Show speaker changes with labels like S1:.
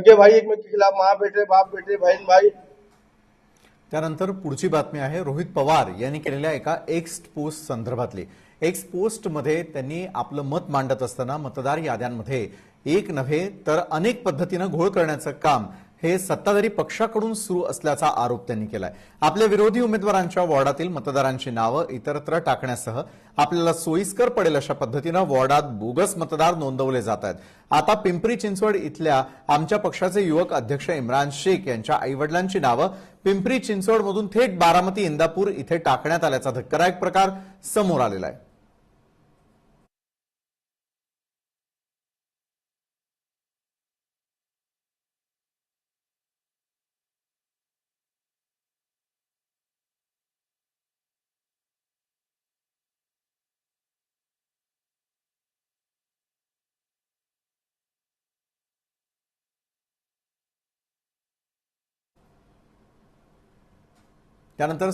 S1: सगे भाई एक के खिलाफ, माँ बेटे, बाप बेटे, बहन भाई।
S2: त्यानंतर पुढची बातमी आहे रोहित पवार यांनी केलेल्या एका एक्स पोस्ट संदर्भातली। एक्स पोस्ट मध्ये त्यांनी आपलं मत मांडत असताना मतदार याद्यांमध्ये एक नव्हे तर अनेक पद्धतीने घोळ करण्याचं काम हे सत्ताधारी पक्षाकडून सुरू असल्याचा आरोप त्यांनी केलाय। आपल्या विरोधी उमेदवारांच्या वॉर्डातील मतदारांची नावं इतरत्र टाकण्यासह आपल्याला सोयीस्कर पडेल अशा पद्धतीने वॉर्डात बोगस मतदार नोंदवले जात आहेत। आता पिंपरी चिंचवड इथल्या आमच्या पक्षाचे युवक अध्यक्ष इम्रान शेख यांच्या आईवडिलांची नावं पिंपरी चिंचवडमधून थेट बारामती इंदापूर इथे टाकण्यात आल्याचा धक्कादायक प्रकार समोर आलेला आहे। त्यानंतर